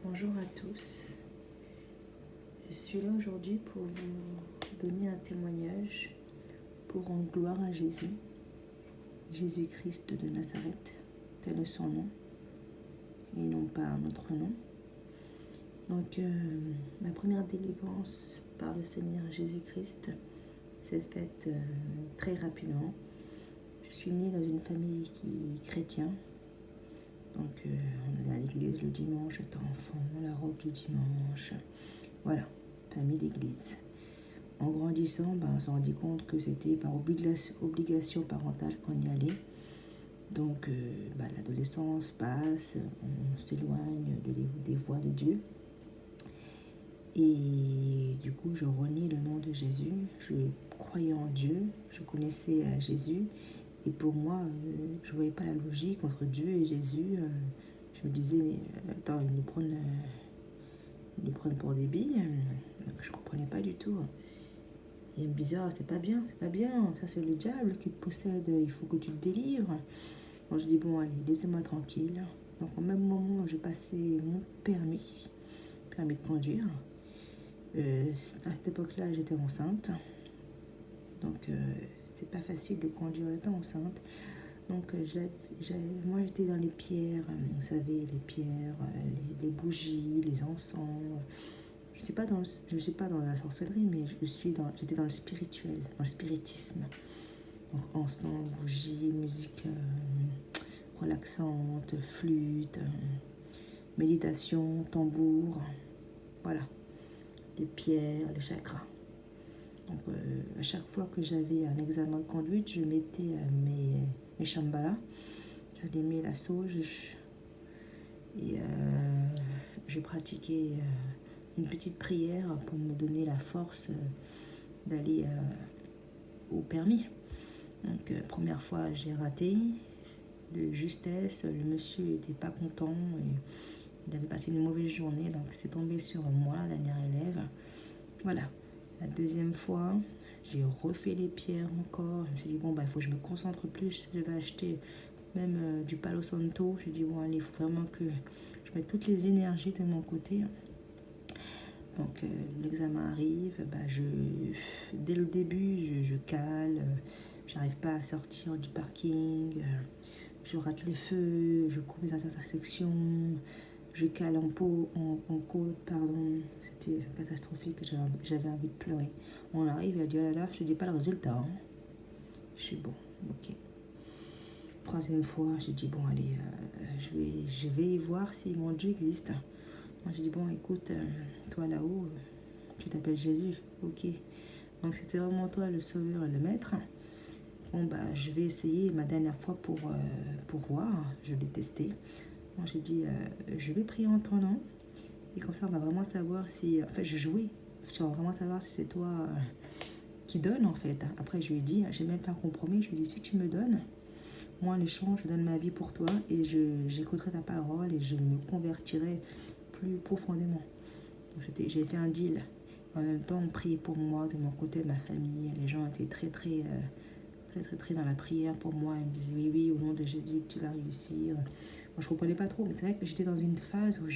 Bonjour à tous. Je suis là aujourd'hui pour vous donner un témoignage pour rendre gloire à Jésus, Jésus-Christ de Nazareth, tel est son nom, et non pas un autre nom. Donc, ma première délivrance par le Seigneur Jésus-Christ s'est faite très rapidement. Je suis née dans une famille qui est chrétienne. Donc, on allait à l'église le dimanche, j'étais enfant, la robe du dimanche. Voilà, famille d'église. En grandissant, on s'est rendu compte que c'était par obligation parentale qu'on y allait. Donc, l'adolescence passe, on s'éloigne des voies de Dieu. Et du coup, je renie le nom de Jésus. Je croyais en Dieu, je connaissais Jésus. Et pour moi, je ne voyais pas la logique entre Dieu et Jésus. Je me disais, mais attends, ils nous prennent pour des billes. Je ne comprenais pas du tout. Et il me disait, c'est pas bien, ça c'est le diable qui te possède, il faut que tu te délivres. Donc je dis, bon allez, laissez-moi tranquille. Donc au même moment, j'ai passé mon permis de conduire. À cette époque-là, j'étais enceinte. Donc c'est pas facile de conduire étant enceinte. Donc moi j'étais dans les pierres, vous savez, les pierres, les bougies, les encens. Je ne suis pas dans la sorcellerie, mais j'étais dans le spirituel, dans le spiritisme. Donc encens, bougies, musique relaxante, flûte, méditation, tambour, voilà, les pierres, les chakras. Donc à chaque fois que j'avais un examen de conduite, je mettais mes shambhalas, j'allumais la sauge et je pratiquais une petite prière pour me donner la force d'aller au permis. Donc première fois j'ai raté de justesse, le monsieur n'était pas content et il avait passé une mauvaise journée, donc c'est tombé sur moi, la dernière élève. Voilà. La deuxième fois, j'ai refait les pierres encore. Je me suis dit, il faut que je me concentre plus. Je vais acheter même du Palo Santo. J'ai dit, allez, il faut vraiment que je mette toutes les énergies de mon côté. Donc, l'examen arrive. Dès le début, je cale. J'arrive pas à sortir du parking. Je rate les feux. Je coupe les intersections. Je cale en côte, pardon. C'était catastrophique, j'avais envie de pleurer. On arrive, elle dit, oh là là, je te dis pas le résultat. Hein. Je suis bon, ok. Troisième fois, j'ai dit, bon, allez, je vais voir si mon Dieu existe. Moi, j'ai dit, bon, écoute, toi là-haut, tu t'appelles Jésus, ok. Donc, c'était vraiment toi le sauveur et le maître. Bon, je vais essayer ma dernière fois pour voir. Je l'ai testé. Moi, j'ai dit, je vais prier en ton nom. Et comme ça, on va vraiment savoir si... En fait, je jouais. On va vraiment savoir si c'est toi qui donne, en fait. Après, je lui ai dit, j'ai même pas un compromis. Je lui ai dit, si tu me donnes, moi, en échange, je donne ma vie pour toi. Et j'écouterai ta parole et je me convertirai plus profondément. Donc, j'ai fait un deal. En même temps, on priait pour moi, de mon côté, ma famille. Les gens étaient très dans la prière pour moi. Ils me disaient, oui, au nom de Jésus, tu vas réussir. Moi, je comprenais pas trop. Mais c'est vrai que j'étais dans une phase où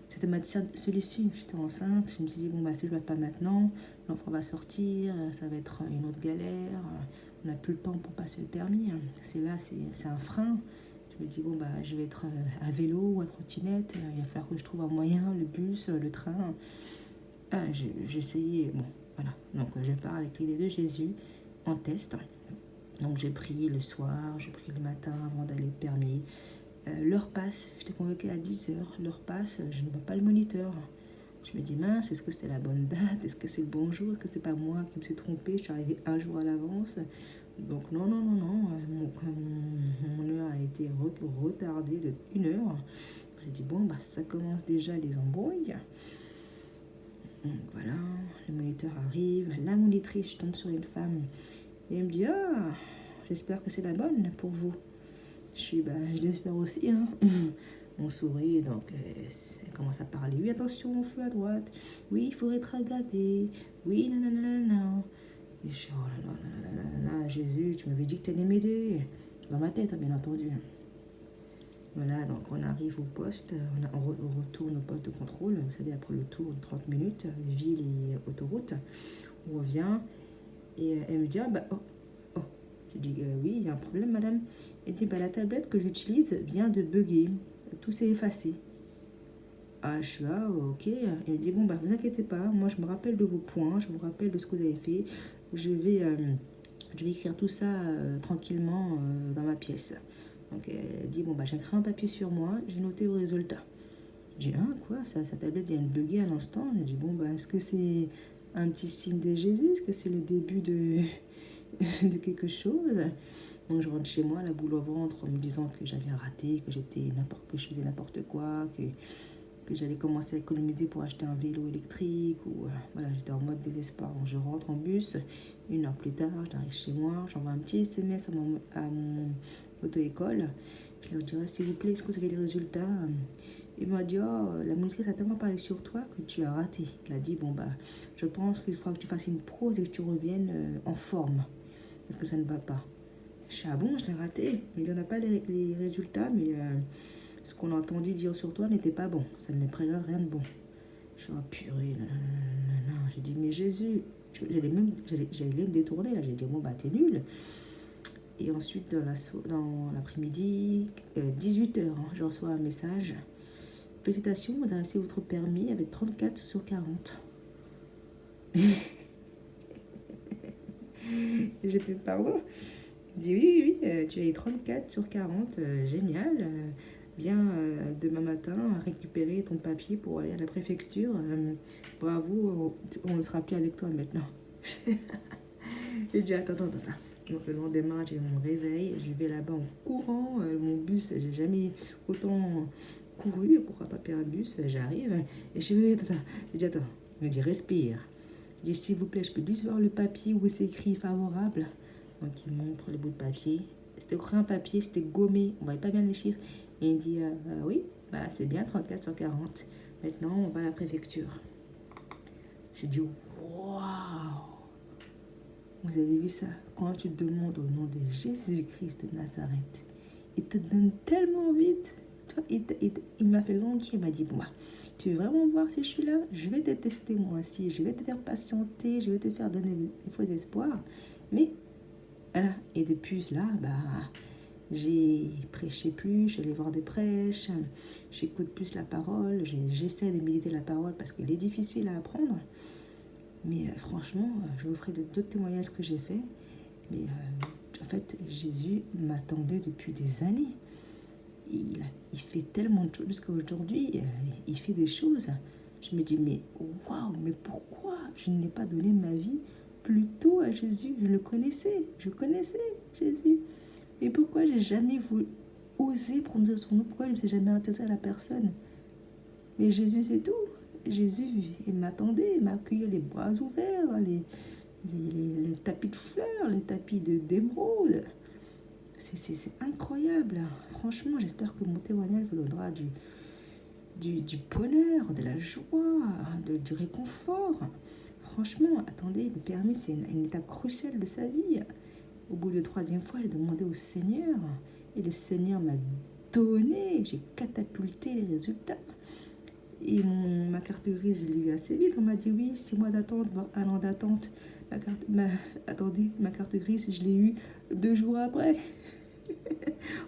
c'était ma solution. J'étais enceinte. Je me suis dit, si je ne vais pas maintenant, l'enfant va sortir, ça va être une autre galère. On n'a plus le temps pour passer le permis. C'est un frein. Je me dis, je vais être à vélo ou à trottinette. Il va falloir que je trouve un moyen, le bus, le train. J'ai essayé. Bon, voilà. Donc, je pars avec l'idée de Jésus en test. Donc, j'ai prié le soir, j'ai prié le matin avant d'aller le permis. L'heure passe, j'étais convoquée à 10h, l'heure passe, je ne vois pas le moniteur. Je me dis, mince, est-ce que c'était la bonne date? Est-ce que c'est le bon jour? Est-ce que c'est pas moi qui me suis trompée? Je suis arrivée un jour à l'avance. Donc non, mon heure a été retardée de 1 heure. J'ai dit, ça commence déjà les embrouilles. Donc voilà, le moniteur arrive, la monitrice, je tombe sur une femme. Et elle me dit, j'espère que c'est la bonne pour vous. Je l'espère aussi, hein. On sourit, donc elle commence à parler. Oui, attention, feu à droite. Oui, il faut rétrograder. Oui, non. Et je suis, oh là, Jésus, tu m'avais dit que tu allais m'aider. Dans ma tête, bien entendu. Voilà, donc on arrive au poste, on retourne au poste de contrôle, vous savez, après le tour de 30 minutes, ville et autoroute, on revient et elle me dit, ah bah, oh, oh. Je dis, oui, il y a un problème, madame. Elle dit, bah, la tablette que j'utilise vient de bugger, tout s'est effacé. Ah, je suis là, ok. Elle me dit, bon, bah, vous inquiétez pas, moi je me rappelle de vos points, je me rappelle de ce que vous avez fait, je vais écrire tout ça tranquillement dans ma pièce. Donc elle dit, bon, bah, j'ai écrit un papier sur moi, j'ai noté vos résultats. Je dis, ah, quoi, sa tablette vient de bugger à l'instant. Je dis, bon, bah, est-ce que c'est un petit signe de Jésus? Est-ce que c'est le début de, de quelque chose? Donc je rentre chez moi, la boule au ventre, en me disant que j'avais raté, que que je faisais n'importe quoi, que j'allais commencer à économiser pour acheter un vélo électrique. Ou voilà, j'étais en mode désespoir. Donc je rentre en bus, 1 heure plus tard, j'arrive chez moi, j'envoie un petit SMS à mon auto-école. Je leur dirais, s'il vous plaît, est-ce que vous avez les résultats? Il m'a dit, oh, la monitrice a tellement parlé sur toi que tu as raté. Il a dit, bon, bah, je pense qu'il faut que tu fasses une pause et que tu reviennes en forme. Parce que ça ne va pas. Je suis, ah bon, je l'ai raté. Il n'y en a pas les résultats, mais ce qu'on a entendu dire sur toi n'était pas bon. Ça ne prévient rien de bon. Je suis, ah purée, non. J'ai dit, mais Jésus, j'allais même me détourner. Là, j'ai dit, bon, bah, t'es nul. Et ensuite, dans l'après-midi, 18h, je reçois un message. Félicitations, vous avez reçu votre permis avec 34 sur 40. J'ai fait pardon. Il dit oui, tu as eu 34 sur 40, génial. Viens demain matin récupérer ton papier pour aller à la préfecture. Bravo, on ne sera plus avec toi maintenant. J'ai dit attends. Donc le lendemain, j'ai mon réveil, je vais là-bas en courant. Mon bus, j'ai jamais autant couru pour rattraper un bus. J'arrive et je dis attends. Il me dit respire. Je dis s'il vous plaît, je peux juste voir le papier où c'est écrit favorable. Donc il montre le bout de papier. C'était écrit un papier, c'était gommé, on ne voyait pas bien les chiffres. Et il dit oui, bah c'est bien 34 sur 40. Maintenant on va à la préfecture. J'ai dit waouh. Vous avez vu ça? Quand tu demandes au nom de Jésus-Christ de Nazareth, il te donne tellement vite. Il m'a fait languir, il m'a dit, bon, bah, tu veux vraiment voir si je suis là? Je vais te tester moi aussi, je vais te faire patienter, je vais te faire donner des faux espoirs. Mais, voilà, et depuis là, bah, j'ai prêché plus, je vais voir des prêches, j'écoute plus la parole, j'essaie de méditer la parole parce qu'elle est difficile à apprendre. Mais franchement, je vous ferai d'autres témoignages que j'ai fait. Mais en fait, Jésus m'attendait depuis des années. Il fait tellement de choses jusqu'à aujourd'hui. Il fait des choses. Je me dis, mais waouh, mais pourquoi je n'ai pas donné ma vie plus tôt à Jésus? Je le connaissais. Je connaissais Jésus. Mais pourquoi j'ai jamais osé prendre son nom? Pourquoi je ne me suis jamais intéressée à la personne? Mais Jésus, c'est tout. Jésus, il m'attendait, il m'a accueilli les bras ouverts, les tapis de fleurs, les tapis d'émeraude. C'est incroyable. Franchement, j'espère que mon témoignage vous donnera du bonheur, de la joie, du réconfort. Franchement, attendez, le permis, c'est une étape cruciale de sa vie. Au bout de 3e fois, j'ai demandé au Seigneur. Et le Seigneur m'a donné. J'ai catapulté les résultats. Et ma carte grise, je l'ai eu assez vite. On m'a dit oui, 6 mois d'attente, 1 an d'attente. Attendez, ma carte grise, je l'ai eu 2 jours après.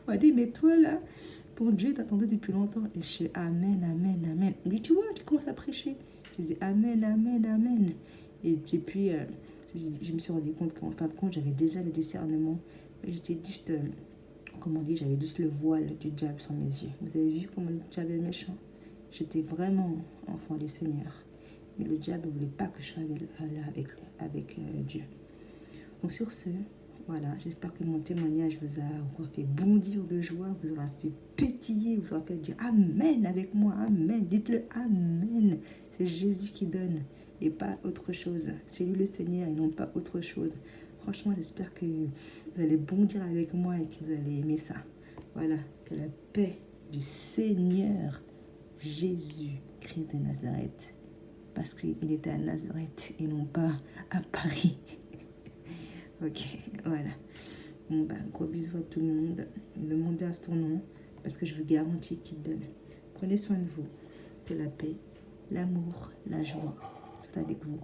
On m'a dit, mais toi là, ton Dieu t'attendait depuis longtemps. Et je suis amen, amen, amen. Mais tu vois, tu commences à prêcher. Je disais amen, amen, amen. Et puis, je me suis rendu compte qu'en fin de compte, j'avais déjà le discernement. J'étais juste, comment dire, j'avais juste le voile du diable sur mes yeux. Vous avez vu comment le diable est méchant? J'étais vraiment enfant du Seigneur. Mais le diable ne voulait pas que je sois là avec Dieu. Donc sur ce, voilà, j'espère que mon témoignage vous a encore fait bondir de joie, vous aura fait pétiller, vous aura fait dire Amen avec moi, Amen. Dites-le Amen. C'est Jésus qui donne et pas autre chose. C'est lui le Seigneur et non pas autre chose. Franchement, j'espère que vous allez bondir avec moi et que vous allez aimer ça. Voilà, que la paix du Seigneur Jésus-Christ de Nazareth, parce qu'il était à Nazareth et non pas à Paris. Ok, voilà. Bon, bah, gros bisous à tout le monde. Demandez à son nom. parce que je vous garantis qu'il donne. Prenez soin de vous, que la paix, l'amour, la joie soient avec vous.